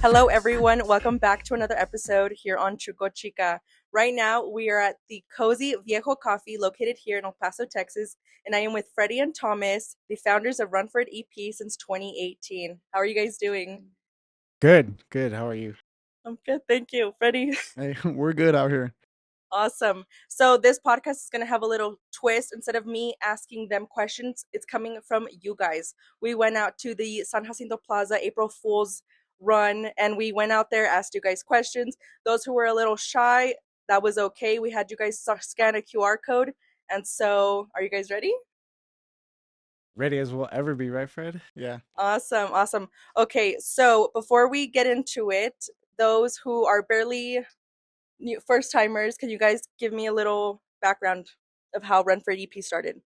Hello, everyone. Welcome back to another episode here on Chuco Chica. Right now, we are at the Cozy Viejo Coffee located here in El Paso, Texas, and I am with Freddie and Thomas, the founders of Run For It EP since 2018. How are you guys doing? Good, good. How are you? I'm good, thank you. Freddie, Hey, we're good out here. awesome. So, this podcast is going to have a little twist. Instead of me asking them questions, it's coming from you guys. We went out to the San Jacinto Plaza April Fool's run and we went out there, asked you guys questions. Those who were a little shy, that was okay. We had you guys scan a QR code. And so, are you guys ready? Ready as we'll ever be, right, Fred? Yeah. Awesome, awesome. Okay, so before we get into it, those who are barely new first timers, can you guys give me a little background of how Run for EP started?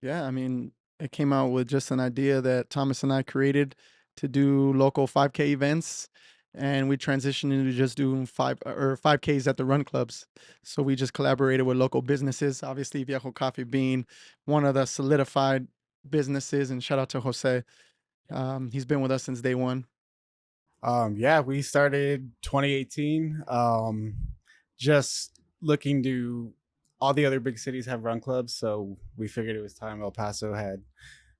Yeah, I mean, it came out with just an idea that Thomas and I created to do local 5K events, and we transitioned into just doing 5Ks at the run clubs. So we just collaborated with local businesses, obviously Viejo Coffee being one of the solidified businesses, and shout out to Jose. He's been with us since day one. Yeah, we started 2018. Just looking to all the other big cities have run clubs, so we figured it was time El Paso had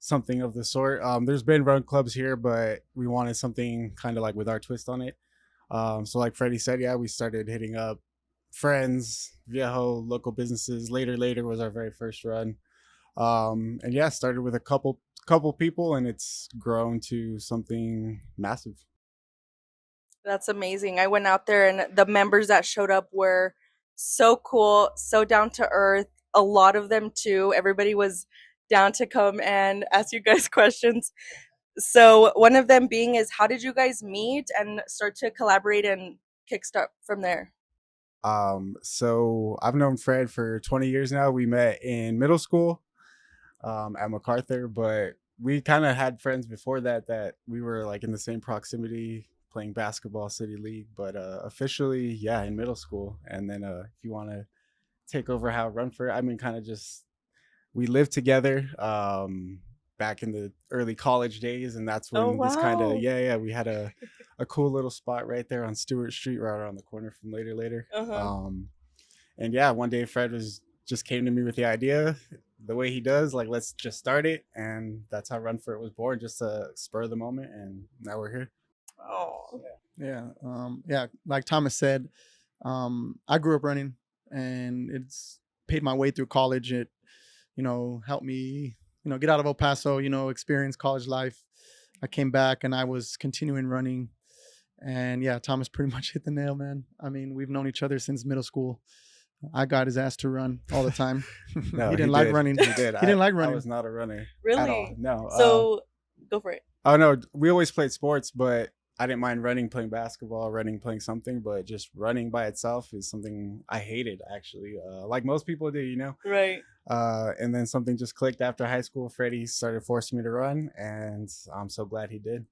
something of the sort. There's been run clubs here, but we wanted something kind of like with our twist on it. So like Freddie said, yeah, we started hitting up friends, Viejo, local businesses. Later was our very first run. And yeah, started with a couple people, and it's grown to something massive. That's amazing. I went out there and the members that showed up were so cool, so down to earth. A lot of them too. Everybody was down to come and ask you guys questions. So one of them being is how did you guys meet and start to collaborate and kickstart from there? So I've known Fred for 20 years now. We met in middle school at MacArthur, but we kind of had friends before that we were like in the same proximity playing basketball city league, but officially, yeah, in middle school. And then if you want to take over how Run For It, I mean, kind of just we lived together back in the early college days, and that's Oh when this kind of wow. yeah, we had a cool little spot right there on Stewart Street, right around the corner from later. Uh-huh. And yeah, one day Fred was just came to me with the idea the way he does, like let's just start it, and that's how Run For It was born, just to spur the moment, and now we're here. Oh. Yeah. Like Thomas said, I grew up running, and it's paid my way through college. It, helped me, get out of El Paso, experience college life. I came back and I was continuing running. And yeah, Thomas pretty much hit the nail, man. I mean, we've known each other since middle school. I got his ass to run all the time. No, He he didn't like did. running. He did. He didn't like I running. was not a runner at all. Really? No. So go for it. Oh no, we always played sports, but I didn't mind running, playing basketball, running, playing something. But just running by itself is something I hated, actually. Like most people do. Right. And then something just clicked after high school. Freddie started forcing me to run, and I'm so glad he did.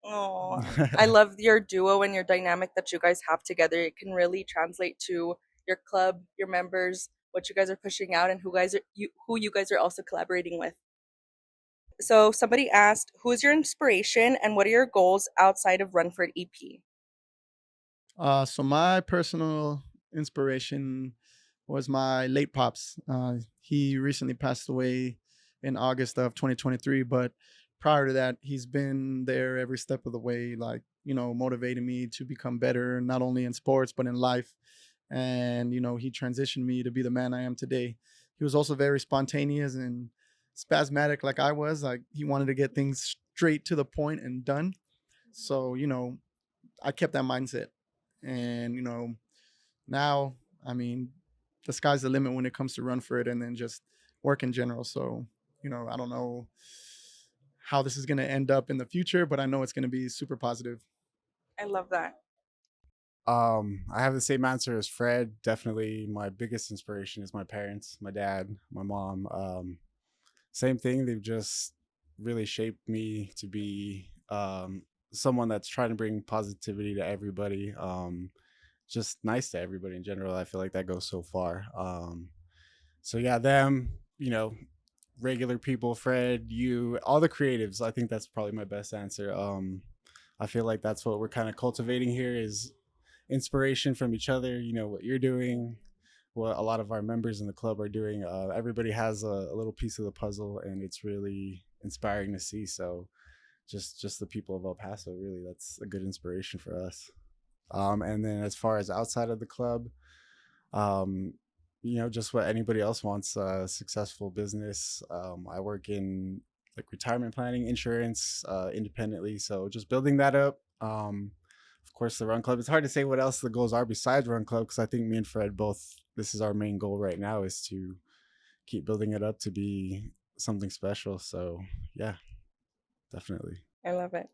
Oh, I love your duo and your dynamic that you guys have together. It can really translate to your club, your members, what you guys are pushing out, and who you guys are also collaborating with. So somebody asked, "Who's your inspiration, and what are your goals outside of Run for It EP?" So my personal inspiration was my late pops. He recently passed away in August of 2023, but prior to that, he's been there every step of the way, like, motivating me to become better, not only in sports, but in life. And, he transitioned me to be the man I am today. He was also very spontaneous and spasmodic, like I was. Like, he wanted to get things straight to the point and done. So, I kept that mindset. And, now, I mean, the sky's the limit when it comes to Run For It and then just work in general. So, I don't know how this is going to end up in the future, but I know it's going to be super positive. I love that. I have the same answer as Fred. Definitely, my biggest inspiration is my parents, my dad, my mom. Same thing. They've just really shaped me to be someone that's trying to bring positivity to everybody. just nice to everybody in general. I feel like that goes so far. So yeah, them, regular people, Fred, you, all the creatives. I think that's probably my best answer. I feel like that's what we're kind of cultivating here is inspiration from each other. What you're doing, what a lot of our members in the club are doing. Everybody has a little piece of the puzzle, and it's really inspiring to see. So just the people of El Paso, really, that's a good inspiration for us. And then as far as outside of the club, um, just what anybody else wants, successful business. I work in like retirement planning, insurance, independently. So just building that up. Of course, the Run Club. It's hard to say what else the goals are besides Run Club, because I think me and Fred both, this is our main goal right now, is to keep building it up to be something special. So yeah, definitely. I love it.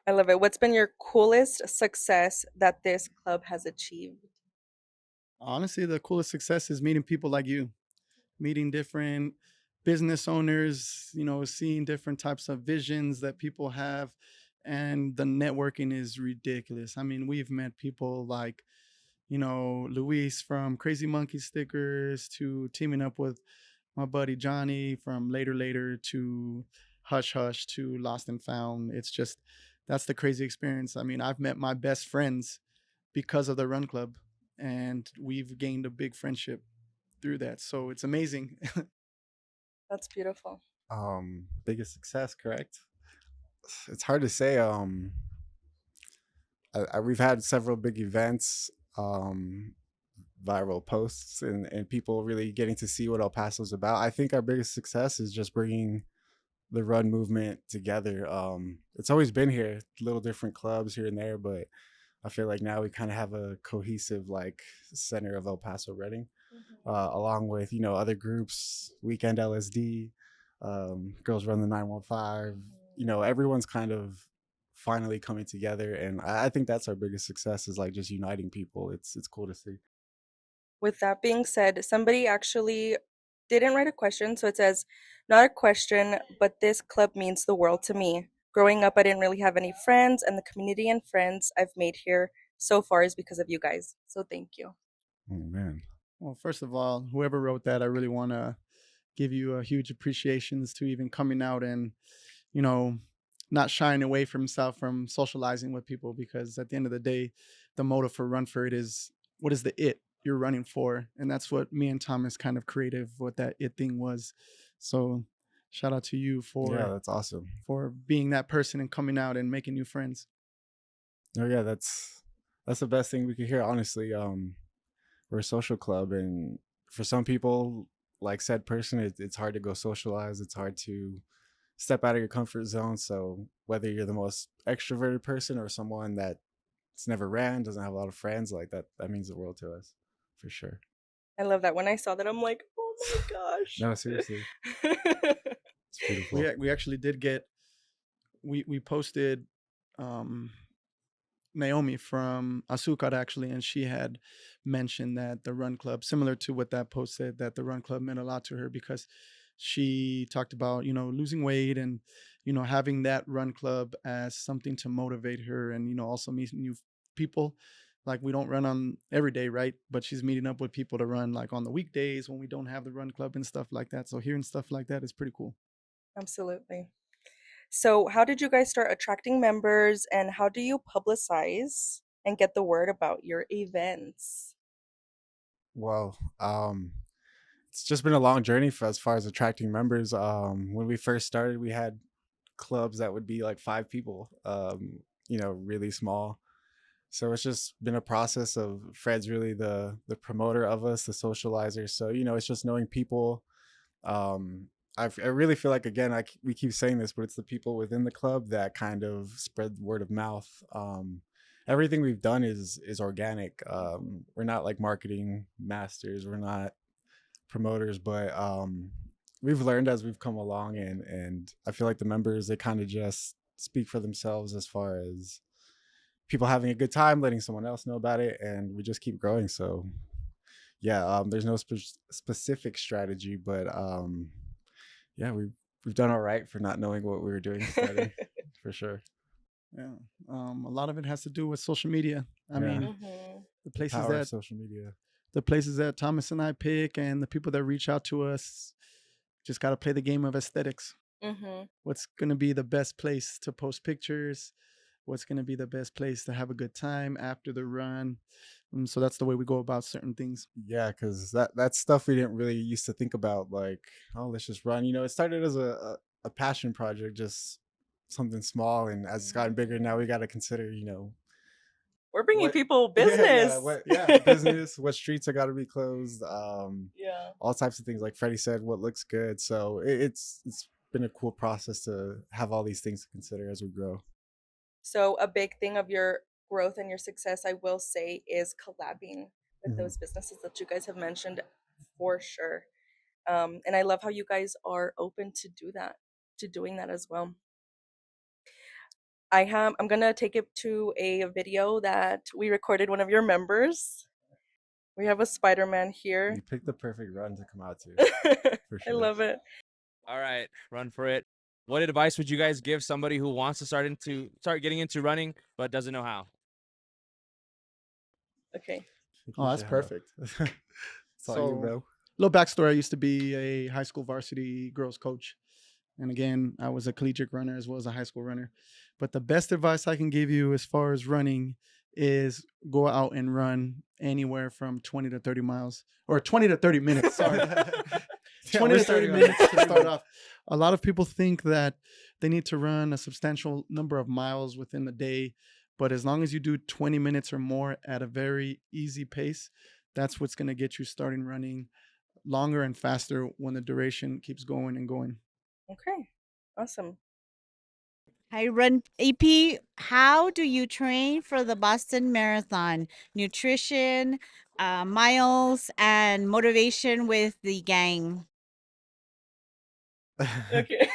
I love it. What's been your coolest success that this club has achieved? Honestly, the coolest success is meeting people like you, meeting different business owners, seeing different types of visions that people have. And the networking is ridiculous. I mean, we've met people like, Luis from Crazy Monkey Stickers to teaming up with my buddy Johnny from Later Later to Hush Hush to Lost and Found. It's just, that's the crazy experience. I mean, I've met my best friends because of the Run Club, and we've gained a big friendship through that. So it's amazing. That's beautiful. Biggest success, correct? It's hard to say. We've had several big events, viral posts, and people really getting to see what El Paso's about. I think our biggest success is just bringing the run movement together. It's always been here, little different clubs here and there, but I feel like now we kind of have a cohesive like center of El Paso running, along with other groups, Weekend LSD, Girls Run the 915. Everyone's kind of finally coming together, and I think that's our biggest success is like just uniting people. It's cool to see. With that being said, somebody actually didn't write a question, so it says, not a question, but this club means the world to me. Growing up, I didn't really have any friends, and the community and friends I've made here so far is because of you guys. So thank you. Oh man. Well, first of all, whoever wrote that, I really want to give you a huge appreciations to even coming out and, you know, not shying away from himself from socializing with people, because at the end of the day, the motive for Run For It is, what is the it you're running for? And that's what me and Thomas kind of creative what that it thing was. So shout out to you Yeah, that's awesome. for being that person and coming out and making new friends. Oh yeah, that's the best thing we could hear, honestly. We're a social club, and for some people, like said person, it's hard to go socialize. It's hard to step out of your comfort zone. So whether you're the most extroverted person or someone that's never ran, doesn't have a lot of friends, like that means the world to us, for sure. I love that. When I saw that, I'm like, oh my gosh. No, seriously, it's beautiful. We actually did get, we posted um Naomi from Azúcar actually, and she had mentioned that the Run Club, similar to what that post said, that the Run Club meant a lot to her because she talked about losing weight and having that Run Club as something to motivate her, and also meeting new people. Like, we don't run on every day, right? But she's meeting up with people to run like on the weekdays when we don't have the Run Club and stuff like that. So hearing stuff like that is pretty cool. Absolutely. So, how did you guys start attracting members, and how do you publicize and get the word about your events? Well, it's just been a long journey for as far as attracting members. When we first started, we had clubs that would be like 5 people, really small. So it's just been a process of Fred's really the promoter of us, the socializer. So it's just knowing people. I really feel like, again, we keep saying this, but it's the people within the club that kind of spread word of mouth. Everything we've done is organic. We're not like marketing masters. We're not promoters, but we've learned as we've come along, and I feel like the members, they kind of just speak for themselves as far as people having a good time, letting someone else know about it, and we just keep growing. So yeah, there's no specific strategy, but yeah, we've done all right for not knowing what we were doing starting, for sure. Yeah. A lot of it has to do with social media. I Yeah. mean, Mhm. the places Power of that social media. Thomas and I pick and the people that reach out to us, just got to play the game of aesthetics. Mm-hmm. What's going to be the best place to post pictures? What's going to be the best place to have a good time after the run? So that's the way we go about certain things. Yeah, because that's stuff we didn't really used to think about. Like, oh, let's just run. It started as a passion project, just something small, and as it's gotten bigger, now we got to consider, We're bringing what people yeah, business. business, what streets are got to be closed, Yeah. all types of things. Like Freddie said, what looks good. So it's been a cool process to have all these things to consider as we grow. So a big thing of your growth and your success, I will say, is collabing with Mhm. those businesses that you guys have mentioned for sure. And I love how you guys are open to doing that as well. I'm gonna take it to a video that we recorded one of your members. We have a Spider-Man here. You picked the perfect run to come out to, for I sure. love it. All right, run for it. What advice would you guys give somebody who wants to start getting into running but doesn't know how? Okay. Oh, that's perfect. It's all you, bro. Little backstory: I used to be a high school varsity girls coach, and again, I was a collegiate runner as well as a high school runner. But the best advice I can give you as far as running is go out and run anywhere from 20 to 30 miles or 20 to 30 minutes. Sorry. 20 to 30 minutes to start off. A lot of people think that they need to run a substantial number of miles within the day, but as long as you do 20 minutes or more at a very easy pace, that's what's going to get you starting running longer and faster when the duration keeps going and going. Okay. Awesome. Hi, Run AP. How do you train for the Boston Marathon? Nutrition, miles, and motivation with the gang. Okay.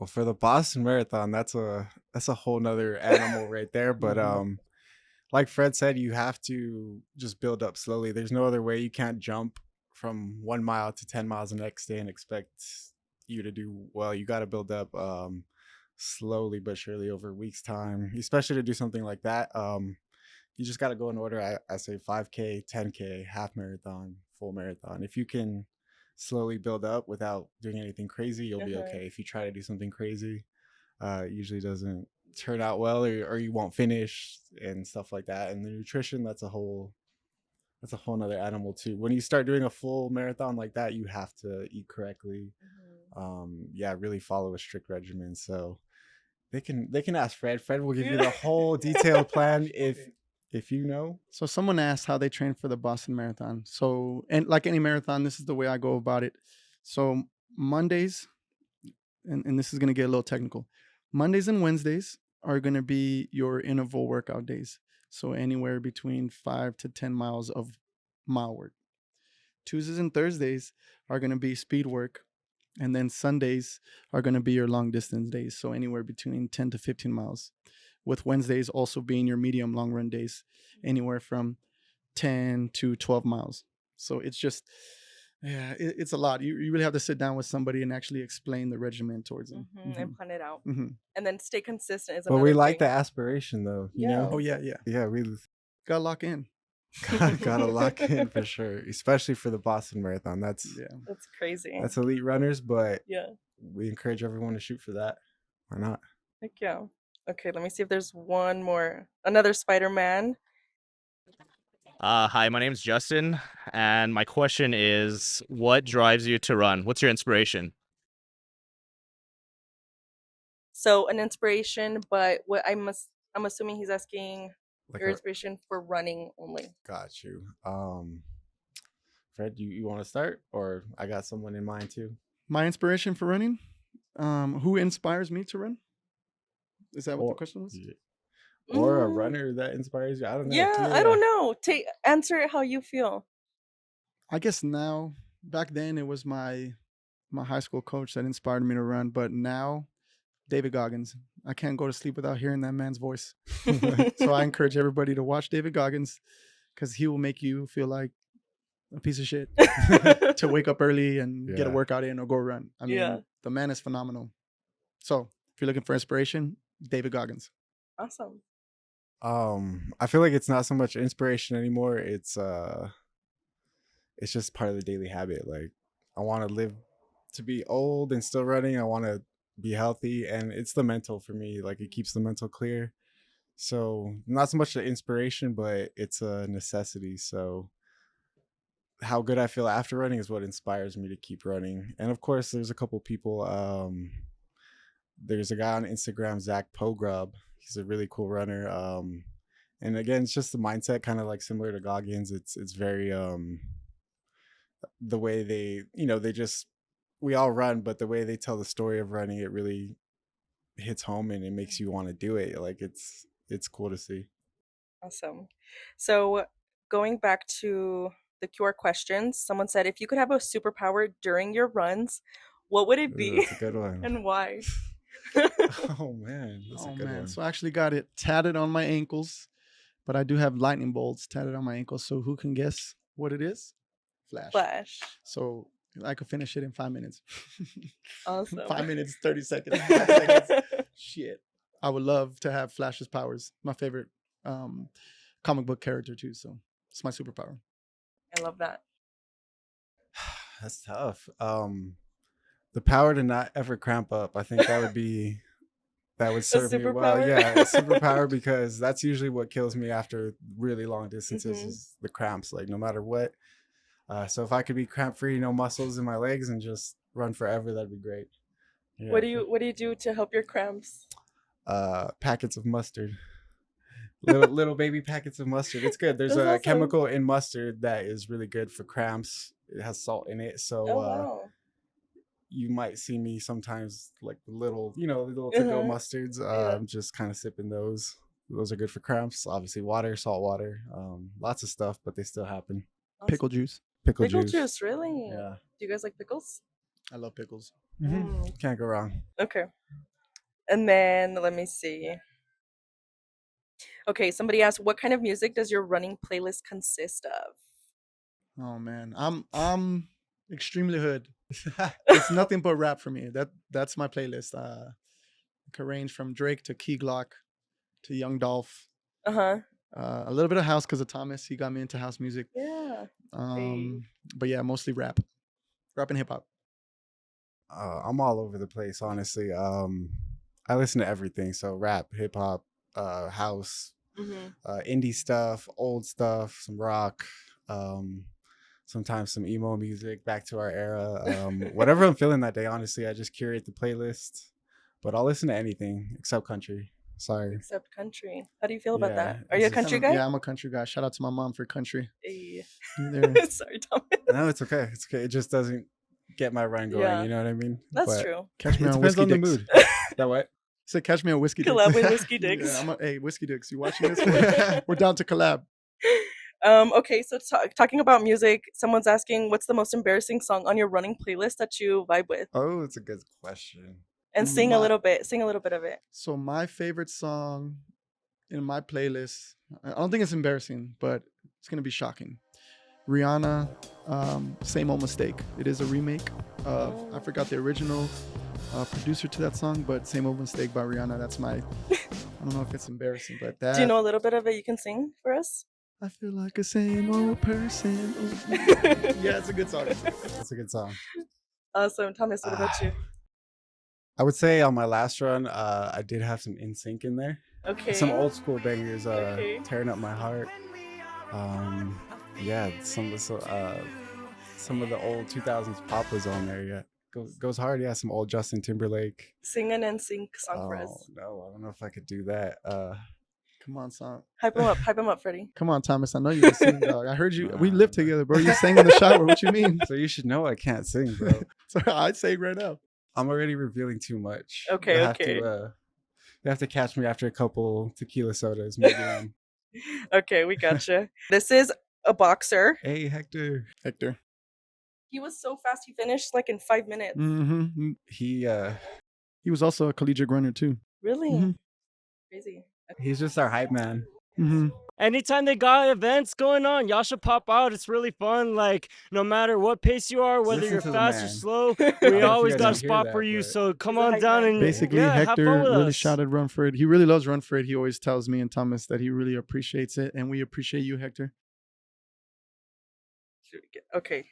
Well, for the Boston Marathon, that's a whole nother animal right there. But like Fred said, you have to just build up slowly. There's no other way. You can't jump from 1 mile to 10 miles the next day and expect you to do well. You got to build up slowly but surely over weeks' time, especially to do something like that. You just got to go in order. I say 5K, 10K, half marathon, full marathon. If you can slowly build up without doing anything crazy, you'll be okay. If you try to do something crazy, it usually doesn't turn out well, or you won't finish and stuff like that. And the nutrition, that's a whole nother animal too. When you start doing a full marathon like that, you have to eat correctly. Really follow a strict regimen. So they can ask Fred. Fred will give you the whole detailed plan if you know. So someone asked how they train for the Boston Marathon. So, and like any marathon, this is the way I go about it. So Mondays, and this is going to get a little technical. Mondays and Wednesdays are going to be your interval workout days. So anywhere between 5 to 10 miles of mile work. Tuesdays and Thursdays are going to be speed work. And then Sundays are going to be your long distance days. So anywhere between 10 to 15 miles. With Wednesdays also being your medium long run days, anywhere from 10 to 12 miles. So it's just, it's a lot. You really have to sit down with somebody and actually explain the regimen towards them. And plan it out. Mm-hmm. And then stay consistent. But we like the aspiration though, you know? Oh, yeah. Yeah, we Gotta lock in. gotta lock in for sure, especially for the Boston Marathon. That's crazy. That's elite runners, but Yeah. we encourage everyone to shoot for that. Why not? Heck yeah. Okay, let me see if there's one more. Another Spider-Man. Hi, my name's Justin, and my question is, what drives you to run? What's your inspiration? So an inspiration, but what I'm assuming he's asking Like your inspiration for running only. Got you. Fred, you want to start, or I got someone in mind too? My inspiration for running? Who inspires me to run? Is that what the question was? Or a runner that inspires you? I don't know. Yeah, I don't know. Answer it how you feel. I guess now, back then it was my high school coach that inspired me to run, but now David Goggins. I can't go to sleep without hearing that man's voice. So I encourage everybody to watch David Goggins because he will make you feel like a piece of shit to wake up early and get a workout in or go run. I mean, the man is phenomenal. So if you're looking for inspiration, David Goggins. Awesome. I feel like it's not so much inspiration anymore. It's just part of the daily habit. Like I want to live to be old and still running. I want to be healthy, and it's the mental for me. Like it keeps the mental clear. So not so much the inspiration, but it's a necessity. So how good I feel after running is what inspires me to keep running. And of course, there's a couple people. There's a guy on Instagram, Zach Pogrub. He's a really cool runner. And again, it's just the mindset, kind of like similar to Goggins. It's very the way they, they just, we all run, but the way they tell the story of running, it really hits home and it makes you want to do it. Like it's cool to see. Awesome. So going back to the QR questions, someone said if you could have a superpower during your runs, what would it Ooh, be that's a good one. and why? Oh man, that's a good one. So I actually got it tatted on my ankles, but I do have lightning bolts tatted on my ankles. So who can guess what it is? Flash. Flash. So I could finish it in 5 minutes. Awesome. 5 minutes, 30 seconds. 5 seconds. Shit. I would love to have Flash's powers. My favorite comic book character too. So it's my superpower. I love that. That's tough. The power to not ever cramp up. I think that would serve me well. superpower? Yeah, a superpower, because that's usually what kills me after really long distances is the cramps. Like no matter what. So if I could be cramp free, no muscles in my legs, and just run forever, that'd be great. Yeah. What do you do to help your cramps? Packets of mustard. Little baby packets of mustard. It's good. There's That's a awesome. chemical in mustard that is really good for cramps. It has salt in it, so Oh wow. you might see me sometimes like the little to-go mustards. Yeah. Just kind of sipping those. Those are good for cramps. Obviously, water, salt water, lots of stuff, but they still happen. Awesome. Pickle juice. Pickle Pickle juice. juice, really? Yeah. Do you guys like pickles? I love pickles. Can't go wrong. Okay. And then let me see. Okay, somebody asked, what kind of music does your running playlist consist of? Oh man, I'm extremely hood. It's nothing but rap for me. That's my playlist. It can range from Drake to Key Glock to Young Dolph. Uh-huh. A little bit of house because of Thomas. He got me into house music. Yeah. But yeah, mostly rap and hip hop. I'm all over the place, honestly. I listen to everything. So rap, hip hop, house, indie stuff, old stuff, some rock, sometimes some emo music, back to our era. Whatever I'm feeling that day, honestly, I just curate the playlist. But I'll listen to anything except country. Sorry. Except country. How do you feel about Yeah, that? Are you a it's just country guy? Yeah, I'm a country guy. Shout out to my mom for country. Hey. There. Sorry, Thomas. No, it's okay. It's okay. It just doesn't get my run going. Yeah. You know what I mean? That's But true. Catch me It on depends Whiskey on the Dicks. mood. That what? Say, catch me on Whiskey Dicks. Collab with Whiskey Dicks. Yeah, hey, Whiskey Dicks, you watching this? We're down to collab. Okay, so talking about music, someone's asking, what's the most embarrassing song on your running playlist that you vibe with? Oh, it's a good question. And sing a little bit of it. So my favorite song in my playlist, I don't think it's embarrassing, but it's gonna be shocking. Rihanna, Same Old Mistake. It is a remake of, I forgot the original producer to that song, but Same Old Mistake by Rihanna. That's my, I don't know if it's embarrassing, but that. Do you know a little bit of it you can sing for us? I feel like a same old person. Yeah, it's a good song. That's a good song. Awesome. Thomas, what about you? I would say on my last run, I did have some NSYNC in there. Okay. Some old school bangers, Okay. Tearing Up My Heart. Yeah, some of the old 2000s pop was on there. Yeah, goes hard. Yeah, some old Justin Timberlake. Sing an NSYNC song for us. No, I don't know if I could do that. Come on, son. Hype him up, Freddie. Come on, Thomas. I know you can sing, dog. I heard you. We live together, bro. You sang in the shower. What you mean? So you should know I can't sing, bro. So I'd say right now. I'm already revealing too much. Okay, You'll have okay. You have to catch me after a couple tequila sodas. Maybe Okay, we gotcha. This is a boxer. Hey, Hector. He was so fast, he finished like in 5 minutes. Mm-hmm. He was also a collegiate runner too. Really? Mhm. Crazy. he's just our hype man. Mhm. Anytime they got events going on, y'all should pop out. It's really fun. Like, no matter what pace you are, whether Listen you're to the fast or man. slow, I we don't know if you always guys got a can hear spot for that, you. but So come He's a on hype down man. and Basically, yeah, have fun Hector with really us. shouted Run For It. He really loves Run For It. He always tells me and Thomas that he really appreciates it, and we appreciate you, Hector. Okay.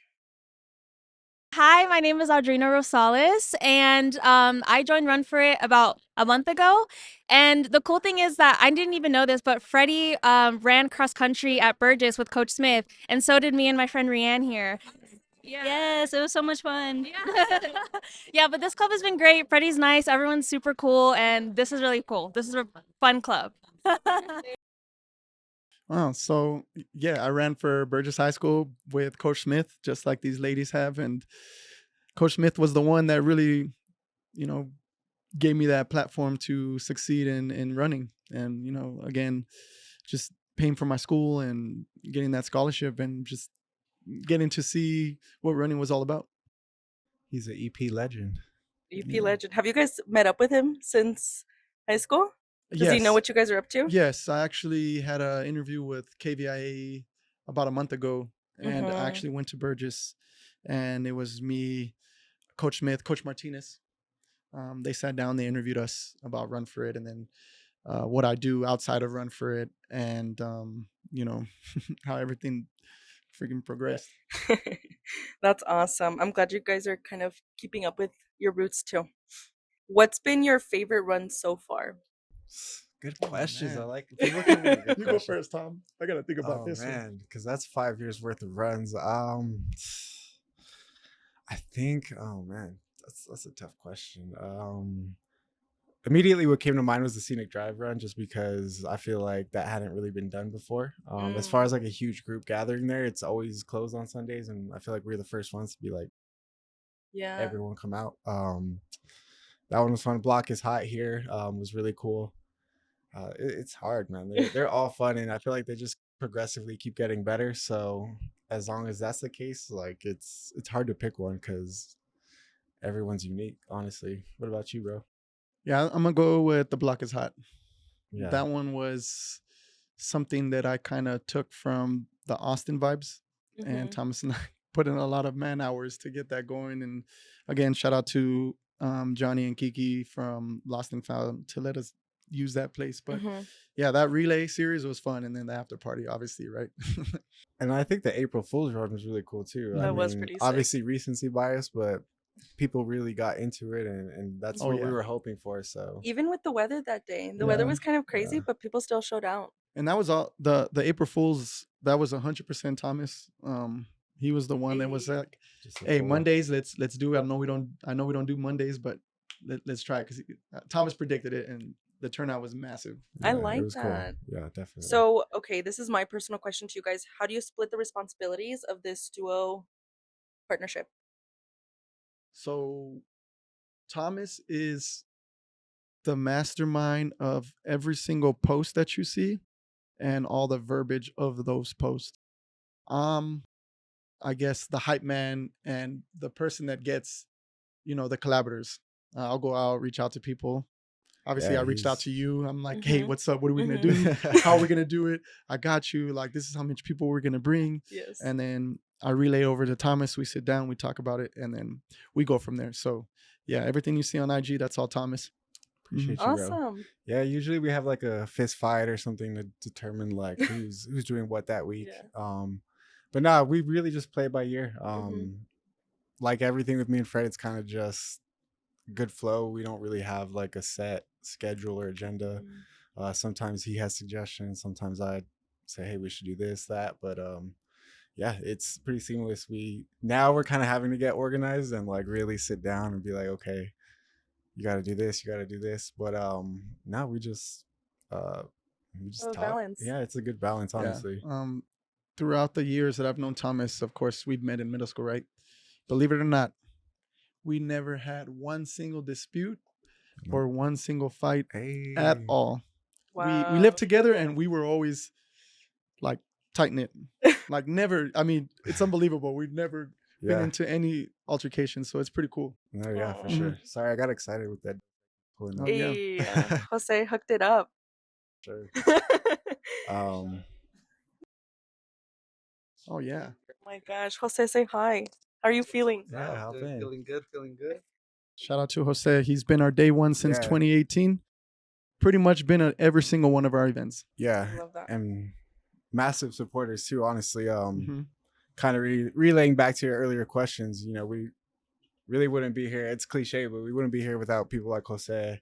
Hi, my name is Audrina Rosales, and I joined Run For It about a month ago. And the cool thing is that I didn't even know this, but Freddie ran cross country at Burgess with Coach Smith, and so did me and my friend Rianne here. Yeah. Yes, it was so much fun. Yeah. Yeah, but this club has been great. Freddie's nice, everyone's super cool, and this is really cool. This is a fun club. Wow. So yeah, I ran for Burgess High School with Coach Smith, just like these ladies have, and Coach Smith was the one that really, you know, gave me that platform to succeed in running, and again, just paying for my school and getting that scholarship and just getting to see what running was all about. He's an EP legend. EP legend. Have you guys met up with him since high school? Does he know Yes. what you guys are up to? Yes, I actually had an interview with KVIA about a month ago, and I actually went to Burgess, and it was me, Coach Smith, Coach Martinez. They sat down, they interviewed us about Run For It, and then what I do outside of Run For It, and how everything freaking progressed. That's awesome. I'm glad you guys are kind of keeping up with your roots too. What's been your favorite run so far? Good questions. I man. like. If you look at really good You go questions. first, Tom. I gotta think about Oh this one. man, because that's 5 years worth of runs. I think. Oh man, that's a tough question. Immediately what came to mind was the scenic drive run, just because I feel like that hadn't really been done before. As far as like a huge group gathering there, it's always closed on Sundays, and I feel like we're the first ones to be like, Yeah. everyone come out. That one was fun. Block is hot here. Was really cool. It's hard, man. They're all fun, and I feel like they just progressively keep getting better. So as long as that's the case, like it's hard to pick one because everyone's unique. Honestly, what about you, bro? Yeah, I'm gonna go with The Block Is Hot. Yeah. That one was something that I kind of took from the Austin vibes, and Thomas and I put in a lot of man hours to get that going. And again, shout out to Johnny and Kiki from Lost and Found to let us use that place. But yeah, that relay series was fun, and then the after party, obviously, right? And I think the April Fool's run was really cool too. That was pretty sick. Obviously recency bias, but people really got into it, and that's Oh, what yeah. we were hoping for. So Even with the weather that day, the weather Yeah. was kind of crazy, Yeah. but people still showed out. And that was all the April Fools. That was 100% Thomas. He was the one that was like, just a "Hey, fool. Mondays, let's do it. I know we don't do Mondays, but let's try it." Because Thomas predicted it, and the turnout was massive. I Yeah, like it was that. Cool. Yeah, definitely. So, okay, this is my personal question to you guys. How do you split the responsibilities of this duo partnership? So Thomas is the mastermind of every single post that you see and all the verbiage of those posts. I guess the hype man and the person that gets, the collaborators. I'll go out, reach out to people. Obviously, Yeah, I reached out he's- to you. I'm like, hey, what's up? What are we gonna do? Mhm. How are we gonna do it? I got you. Like, this is how much people we're gonna bring. Yes. And then I relay over to Thomas. We sit down, we talk about it, and then we go from there. So yeah, everything you see on IG, that's all Thomas. Appreciate you, bro. Awesome. Yeah, usually we have like a fist fight or something to determine like who's doing what that week. Yeah. But nah, we really just play by ear. Mhm. Like everything with me and Fred, it's kind of just good flow. We don't really have like a set schedule or agenda. Sometimes he has suggestions. Sometimes I say, hey, we should do this, that. But yeah, it's pretty seamless. We're kind of having to get organized and like really sit down and be like, okay, you got to do this, you got to do this. But now we just talk. Balance. Yeah, it's a good balance, honestly. Yeah. Throughout the years that I've known Thomas, of course, we've met in middle school, right? Believe it or not, we never had one single dispute or one single fight at all. Wow. We lived together and we were always like tight knit. Like never, I mean, it's unbelievable. We've never been into any altercation, so it's pretty cool. No, yeah, for Aw. sure. Sorry, I got excited with that. Pulling up. Yeah. Hey, Jose hooked it up. Sure. Um, Oh yeah. Oh my gosh, Jose, say hi. How are you feeling? yeah, how been? Feeling good, feeling good. Shout out to Jose. He's been our day one since Yeah. 2018. Pretty much been at every single one of our events. Yeah, I love that. and massive supporters too. Honestly, Mhm. kind of relaying back to your earlier questions. You know, we really wouldn't be here. It's cliche, but we wouldn't be here without people like Jose,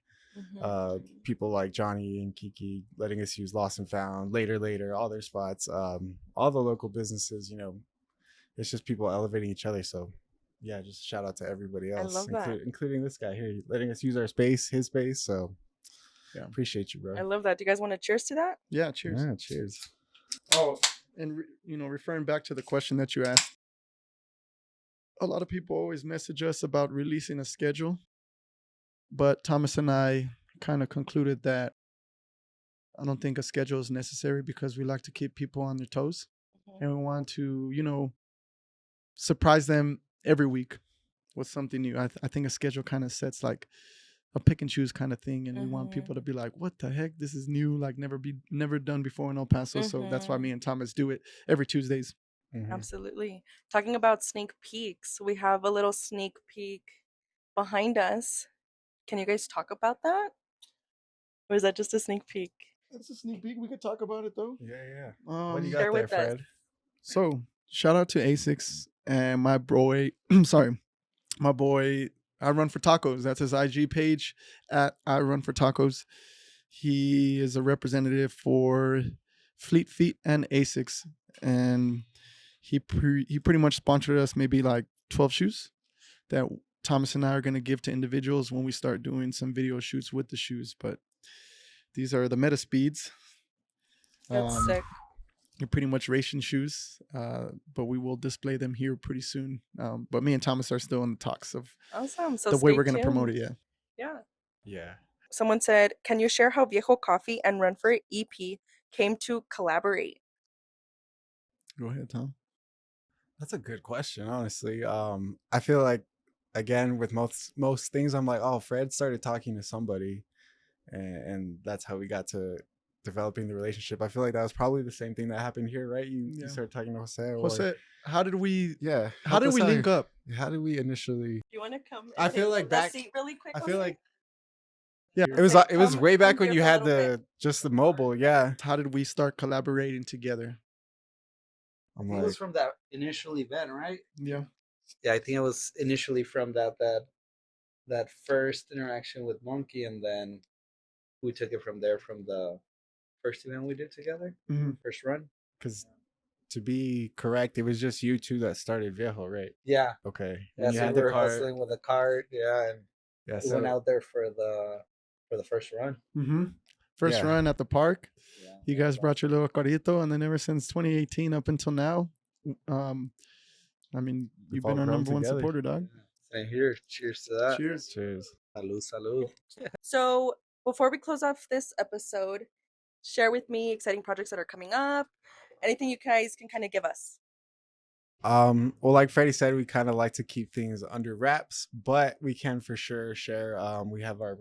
people like Johnny and Kiki letting us use Lost and Found, later, all their spots, all the local businesses. You know, it's just people elevating each other. So, yeah, just shout out to everybody I else, love that. including this guy here, letting us use our space, his space. So, Yeah. appreciate you, bro. I love that. Do you guys want to cheers to that? Yeah, cheers. Yeah, cheers. Oh, and referring back to the question that you asked, a lot of people always message us about releasing a schedule, but Thomas and I kind of concluded that I don't think a schedule is necessary because we like to keep people on their toes, and we want to, surprise them every week with something new. I think a schedule kind of sets like a pick and choose kind of thing, and we want people to be like, "What the heck? This is new, like never done before in El Paso." So that's why me and Thomas do it every Tuesdays. Absolutely. Talking about sneak peeks, we have a little sneak peek behind us. Can you guys talk about that? Or is that just a sneak peek? It's a sneak peek. We could talk about it though. Yeah. What do you Share got there, with us. Fred? So shout out to Asics and my boy. Sorry, my boy. I Run for Tacos. That's his IG page at I Run for Tacos. He is a representative for Fleet Feet and Asics, and he pretty much sponsored us maybe like 12 shoes that Thomas and I are going to give to individuals when we start doing some video shoots with the shoes. But these are the Meta Speeds. That's sick. They're pretty much racing shoes, but we will display them here pretty soon. But me and Thomas are still in the talks of Awesome. So the way stay we're going to promote tuned. it. Yeah. Yeah. Someone said, "Can you share how Viejo Coffee and Run for It EP came to collaborate?" Go ahead, Tom. That's a good question, honestly. I feel like again with most things, I'm like, oh, Fred started talking to somebody, and that's how we got to developing the relationship. I feel like that was probably the same thing that happened here, right? You started talking to Jose. Jose, how did we? Yeah. How did we link up? How did we initially? Do you want to come? I feel like back. Seat really quick. I feel Jose? like. Yeah, Yeah. it was Come- way back come when here you for a had little just the mobile. Yeah. How did we start collaborating together? I'm It like, was from that initial event, right? Yeah. Yeah, I think it was initially from that first interaction with Monkey, and then we took it from there from the first event we did together, Mhm. first run. because to be correct, it was just you two that started Viejo, right? Yeah, Okay. yeah. And you So had we the were cart. hustling with the cart. Yeah, and Yeah. we went out there for the first run. Mm-hmm. First Yeah. run at the park. Yeah, You guys brought your little carrito, and then ever since 2018 up until now, I mean, We've you've been all our grown number one together. supporter, dog. Same here. Cheers to that. Cheers. Cheers. Salud, salud. So before we close off this episode, share with me exciting projects that are coming up. Anything you guys can kind of give us. Well, like Freddie said, we kind of like to keep things under wraps, but we can for sure share. We have our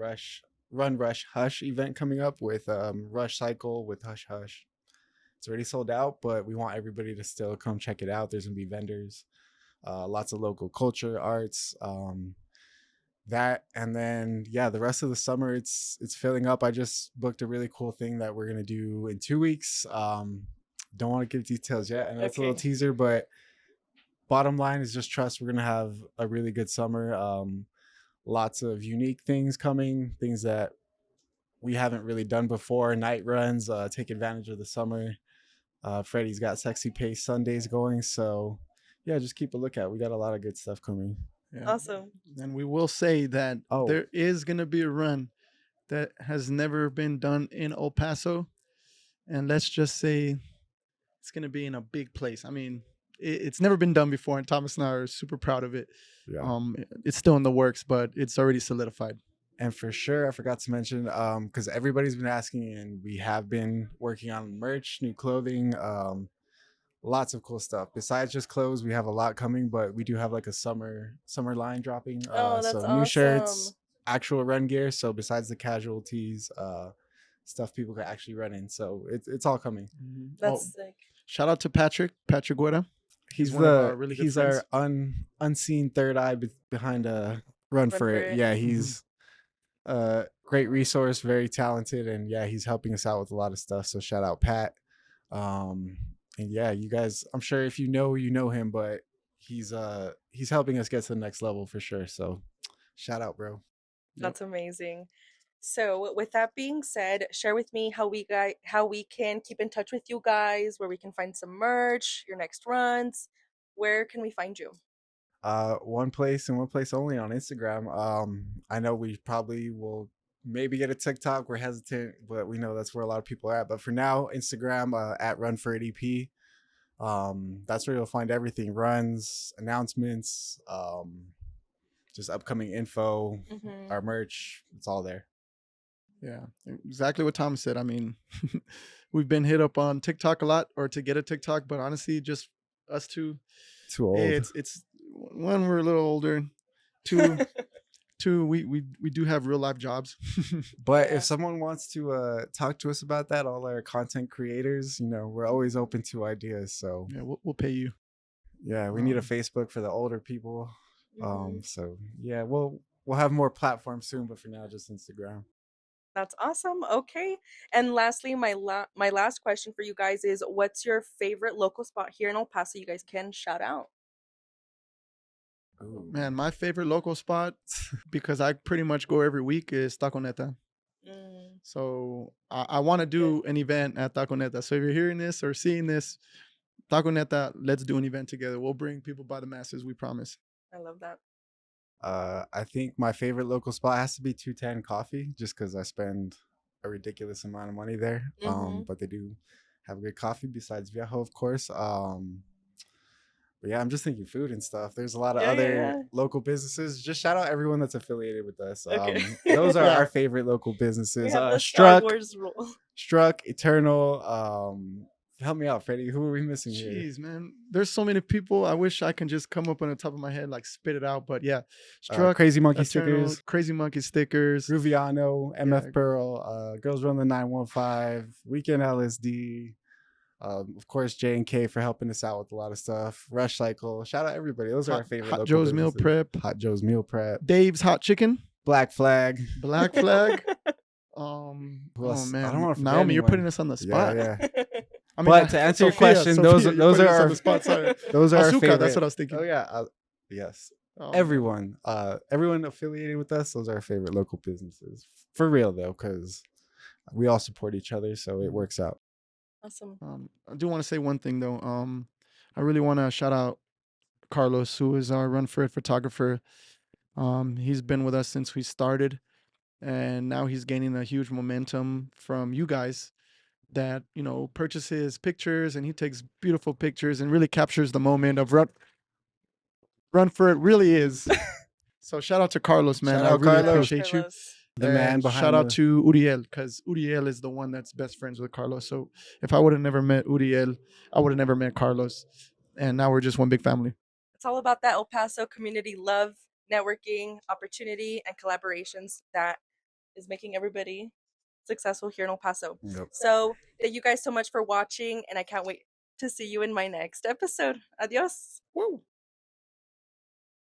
Run Rush Hush event coming up with Rush Cycle with Hush Hush. It's already sold out, but we want everybody to still come check it out. There's gonna be vendors, lots of local culture, arts, that, and then the rest of the summer it's filling up. I just booked a really cool thing that we're gonna do in 2 weeks. Don't want to give details yet, and that's a little Okay. teaser, but bottom line is just trust we're gonna have a really good summer. Lots of unique things coming, things that we haven't really done before, night runs, take advantage of the summer. Freddie's got Sexy Pace Sundays going, so yeah, just keep a lookout. We got a lot of good stuff coming. Yeah. Awesome. And we will say that Oh. there is going to be a run that has never been done in El Paso. And let's just say it's going to be in a big place. I mean, it's never been done before, and Thomas and I are super proud of it. Yeah. It's still in the works, but it's already solidified. And for sure, I forgot to mention, because everybody's been asking, and we have been working on merch, new clothing, lots of cool stuff. Besides just clothes, we have a lot coming, but we do have like a summer line dropping. Oh, that's so awesome. new shirts, actual run gear. So besides the casual tees, stuff people could actually run in. So it's all coming. That's sick. Shout out to Patrick Guerra. He's one of our really good he's friends. our unseen third eye behind Run for It. Yeah, he's a great resource, very talented, and yeah, he's helping us out with a lot of stuff. So shout out Pat. And yeah, you guys, I'm sure if you know him, but he's helping us get to the next level for sure. So shout out, bro. That's amazing. So with that being said, share with me how we can keep in touch with you guys, where we can find some merch, your next runs. Where can we find you? One place and one place only, on Instagram. I know we probably will maybe get a TikTok. We're hesitant, but we know that's where a lot of people are at. But for now, Instagram at Run for It EP. That's where you'll find everything: runs, announcements, just upcoming info, our merch. It's all there. Yeah, exactly what Thomas said. I mean, we've been hit up on TikTok a lot, or to get a TikTok, but honestly, just us two. Too old. It's one, we're a little older. Two, we do have real life jobs. But if someone wants to talk to us about that, all our content creators, we're always open to ideas. So yeah, we'll pay you. Yeah, we need a Facebook for the older people. So yeah, we'll have more platforms soon, but for now, just Instagram. That's awesome. Okay. And lastly, my last question for you guys is, what's your favorite local spot here in El Paso you guys can shout out? Ooh. Man, my favorite local spot, because I pretty much go every week, is Taco Neta. So I want to do an event at Taco Neta. So if you're hearing this or seeing this, Taco Neta, let's do an event together. We'll bring people by the masses, we promise. I love that. I think my favorite local spot has to be 210 Coffee, just because I spend a ridiculous amount of money there. But they do have good coffee besides Viejo, of course. But yeah, I'm just thinking food and stuff. There's a lot of other local businesses. Just shout out everyone that's affiliated with us. Those are our favorite local businesses. Struck, Eternal. Help me out, Freddie. Who are we missing here? Jeez, man. There's so many people. I wish I can just come up on the top of my head, like spit it out. But yeah, Struck, Crazy Monkey Eternal, Stickers, Crazy Monkey Stickers, Ruviano, MF Pearl, Girls Run the 915, Weekend LSD. Of course, J&K for helping us out with a lot of stuff. Rush Cycle. Shout out everybody. Those are our favorite. Hot Joe's Meal Prep. Hot Joe's Meal Prep. Dave's Hot Chicken. Black Flag. Black Flag. Oh man, I don't want to Naomi, you're putting us on the spot. Yeah. I mean, but to answer your question, those are our those are our favorite. That's what I was thinking. Oh yeah, yes. Everyone affiliated with us, those are our favorite local businesses. For real though, because we all support each other, so it works out. Awesome. I do want to say one thing though. I really want to shout out Carlos, who is our Run for It photographer. He's been with us since we started, and now he's gaining a huge momentum from you guys that, purchases pictures, and he takes beautiful pictures and really captures the moment of Run for It really is. So shout out to Carlos, man. Shout out I really Carlos. appreciate you. The man behind shout out to Uriel, because Uriel is the one that's best friends with Carlos. So if I would have never met Uriel, I would have never met Carlos. And now we're just one big family. It's all about that El Paso community love, networking, opportunity, and collaborations that is making everybody successful here in El Paso. Yep. So thank you guys so much for watching, and I can't wait to see you in my next episode. Adios. Woo.